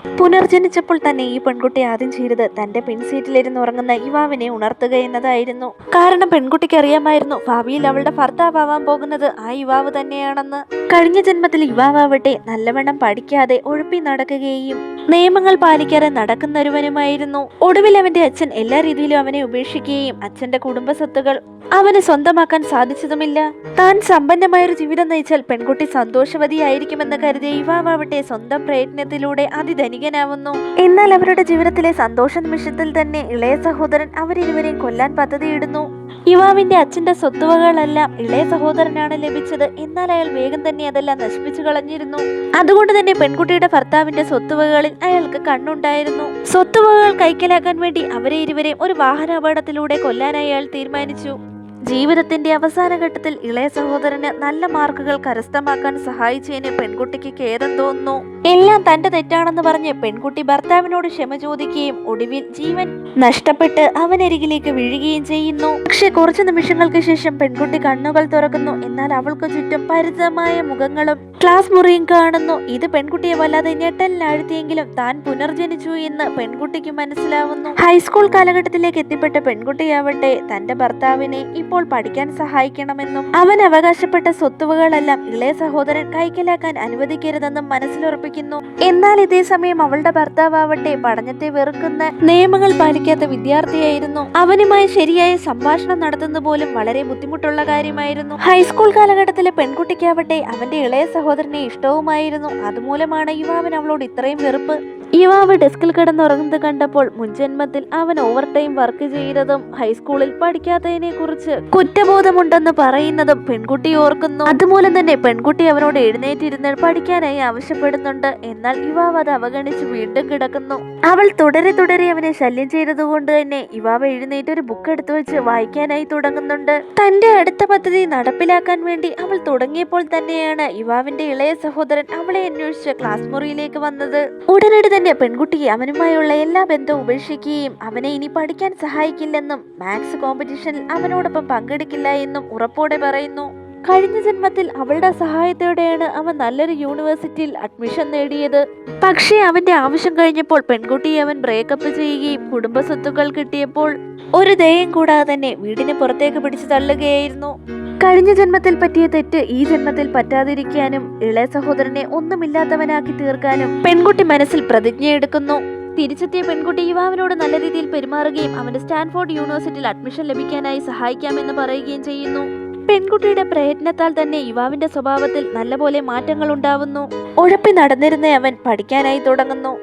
പുനർജനിച്ചപ്പോൾ തന്നെ ഈ പെൺകുട്ടി ആദ്യം ചെയ്തത് തന്റെ പിൻസീറ്റിലിരുന്ന് ഉറങ്ങുന്ന യുവാവിനെ ഉണർത്തുക എന്നതായിരുന്നു. കാരണം പെൺകുട്ടിക്ക് അറിയാമായിരുന്നു ഭാവിയിൽ അവളുടെ ഭർത്താവാൻ പോകുന്നത് ആ യുവാവ് തന്നെയാണെന്ന്. കഴിഞ്ഞ ജന്മത്തിൽ യുവാവട്ടെ നല്ലവണ്ണം പഠിക്കാതെ ഒഴുപ്പി നടക്കുകയും നിയമങ്ങൾ പാലിക്കാതെ നടക്കുന്നൊരുവനുമായിരുന്നു. ഒടുവിൽ അവന്റെ അച്ഛൻ എല്ലാ രീതിയിലും അവനെ ഉപേക്ഷിക്കുകയും അച്ഛന്റെ കുടുംബ സ്വത്തുകൾ അവന് സ്വന്തമാക്കാൻ സാധിച്ചതുമില്ല. താൻ സമ്പന്നമായൊരു ജീവിതം നയിച്ചാൽ പെൺകുട്ടി സന്തോഷവതിയായിരിക്കുമെന്ന് കരുതിയ യുവാവട്ടെ സ്വന്തം പ്രയത്നത്തിലൂടെ അതിധനികനാവുന്നു. എന്നാൽ അവരുടെ ജീവിതത്തിലെ സന്തോഷ നിമിഷത്തിൽ തന്നെ ഇളയ സഹോദരൻ അവരിരുവരെയും കൊല്ലാൻ പദ്ധതിയിടുന്നു. യുവാവിന്റെ അച്ഛന്റെ സ്വത്തുവകളെല്ലാം ഇളയ സഹോദരനാണ് ലഭിച്ചത്. എന്നാൽ അയാൾ വേഗം തന്നെ അതെല്ലാം നശിപ്പിച്ചു കളഞ്ഞിരുന്നു. അതുകൊണ്ട് തന്നെ പെൺകുട്ടിയുടെ ഭർത്താവിന്റെ സ്വത്തുവകളിൽ അയാൾക്ക് കണ്ണുണ്ടായിരുന്നു. സ്വത്തുവകൾ കൈക്കലാക്കാൻ വേണ്ടി അവരെ ഇരുവരെയും ഒരു വാഹനാപകടത്തിലൂടെ കൊല്ലാനായി അയാൾ തീരുമാനിച്ചു. ജീവിതത്തിന്റെ അവസാന ഘട്ടത്തിൽ ഇളയ സഹോദരന് നല്ല മാർക്കുകൾ കരസ്ഥമാക്കാൻ സഹായിച്ചതിന് പെൺകുട്ടിക്ക് ഖേദം തോന്നുന്നു. എല്ലാം തന്റെ തെറ്റാണെന്ന് പറഞ്ഞ് പെൺകുട്ടി ഭർത്താവിനോട് ക്ഷമ ചോദിക്കുകയും ഒടുവിൽ ജീവൻ നഷ്ടപ്പെട്ട് അവനരികിലേക്ക് വീഴുകയും ചെയ്യുന്നു. പക്ഷെ കുറച്ചു നിമിഷങ്ങൾക്ക് ശേഷം പെൺകുട്ടി കണ്ണുകൾ തുറക്കുന്നു. എന്നാൽ അവൾക്ക് ചുറ്റും പരിചിതമായ മുഖങ്ങളും ക്ലാസ് മുറിയും കാണുന്നു. ഇത് പെൺകുട്ടിയെ വല്ലാതെ ഞെട്ടലിനാഴ്ത്തിയെങ്കിലും താൻ പുനർജനിച്ചു എന്ന് പെൺകുട്ടിക്ക് മനസ്സിലാവുന്നു. ഹൈസ്കൂൾ കാലഘട്ടത്തിലേക്ക് എത്തിപ്പെട്ട പെൺകുട്ടിയാവട്ടെ തന്റെ ഭർത്താവിനെ ഇപ്പോൾ പഠിക്കാൻ സഹായിക്കണമെന്നും അവൻ അവകാശപ്പെട്ട സ്വത്തുവകളെല്ലാം ഇളയ സഹോദരൻ കൈക്കലാക്കാൻ അനുവദിക്കരുതെന്നും മനസ്സിലുറപ്പിക്കുന്നു. എന്നാൽ ഇതേ സമയം അവളുടെ ഭർത്താവട്ടെ പഠനത്തെ വെറുക്കുന്ന നിയമങ്ങൾ പാലിക്കാത്ത വിദ്യാർത്ഥിയായിരുന്നു. അവനുമായി ശരിയായ സംഭാഷണം നടത്തുന്ന പോലും വളരെ ബുദ്ധിമുട്ടുള്ള കാര്യമായിരുന്നു. ഹൈസ്കൂൾ കാലഘട്ടത്തിലെ പെൺകുട്ടിക്കാവട്ടെ അവന്റെ ഇളയ സഹോദരനെ ഇഷ്ടവുമായിരുന്നു. അതുമൂലമാണ് യുവാവൻ അവളോട് ഇത്രയും വെറുപ്പ്. യുവാവ് ഡെസ്കിൽ കിടന്നുറങ്ങുന്നത് കണ്ടപ്പോൾ മുൻജന്മത്തിൽ അവൻ ഓവർ ടൈം വർക്ക് ചെയ്തതും ഹൈസ്കൂളിൽ പഠിക്കാത്തതിനെ കുറിച്ച് കുറ്റബോധമുണ്ടെന്ന് പറയുന്നതും പെൺകുട്ടി ഓർക്കുന്നു. അതുമൂലം തന്നെ പെൺകുട്ടി അവനോട് എഴുന്നേറ്റിരുന്ന് പഠിക്കാനായി ആവശ്യപ്പെടുന്നുണ്ട്. എന്നാൽ യുവാവ് അത് അവഗണിച്ച് വീണ്ടും കിടക്കുന്നു. അവൾ തുടരെ അവനെ ശല്യം ചെയ്തതുകൊണ്ട് തന്നെ യുവാവ് എഴുന്നേറ്റ് ഒരു ബുക്ക് എടുത്തു വെച്ച് വായിക്കാനായി തുടങ്ങുന്നുണ്ട്. തന്റെ അടുത്ത പദ്ധതി നടപ്പിലാക്കാൻ വേണ്ടി അവൾ തുടങ്ങിയപ്പോൾ തന്നെയാണ് യുവാവിന്റെ ഇളയ സഹോദരൻ അവളെ അന്വേഷിച്ച് ക്ലാസ് മുറിയിലേക്ക് വന്നത്. ഉടനടി തന്നെ പെൺകുട്ടി അവനുമായുള്ള എല്ലാ ബന്ധവും ഉപേക്ഷിക്കുകയും അവനെ ഇനി പഠിക്കാൻ സഹായിക്കില്ലെന്നും മാത്സ് കോമ്പറ്റീഷനിൽ അവനോടൊപ്പം പങ്കെടുക്കില്ല എന്നും ഉറപ്പോടെ പറയുന്നു. കഴിഞ്ഞ ജന്മത്തിൽ അവളുടെ സഹായത്തോടെയാണ് അവൻ നല്ലൊരു യൂണിവേഴ്സിറ്റിയിൽ അഡ്മിഷൻ നേടിയത്. പക്ഷേ അവന്റെ ആവശ്യം കഴിഞ്ഞപ്പോൾ പെൺകുട്ടിയെ അവൻ ബ്രേക്കപ്പ് ചെയ്യുകയും കുടുംബ സ്വത്തുക്കൾ കിട്ടിയപ്പോൾ ഒരു ദയം കൂടാതെ തന്നെ വീടിന് പുറത്തേക്ക് പിടിച്ചു തള്ളുകയായിരുന്നു. കഴിഞ്ഞ ജന്മത്തിൽ പറ്റിയ തെറ്റ് ഈ ജന്മത്തിൽ പറ്റാതിരിക്കാനും ഇളയ സഹോദരനെ ഒന്നുമില്ലാത്തവനാക്കി തീർക്കാനും പെൺകുട്ടി മനസ്സിൽ പ്രതിജ്ഞയെടുക്കുന്നു. തിരിച്ചെത്തിയ പെൺകുട്ടി യുവാവിനോട് നല്ല രീതിയിൽ പെരുമാറുകയും അവന്റെ സ്റ്റാൻഫോർഡ് യൂണിവേഴ്സിറ്റിയിൽ അഡ്മിഷൻ ലഭിക്കാനായി സഹായിക്കാമെന്ന് പറയുകയും ചെയ്യുന്നു. പെൺകുട്ടിയുടെ പ്രയത്നത്താൽ തന്നെ യുവാവിന്റെ സ്വഭാവത്തിൽ നല്ലപോലെ മാറ്റങ്ങൾ ഉണ്ടാവുന്നു. ഉഴപ്പി നടന്നിരുന്ന അവൻ പഠിക്കാനായി തുടങ്ങുന്നു.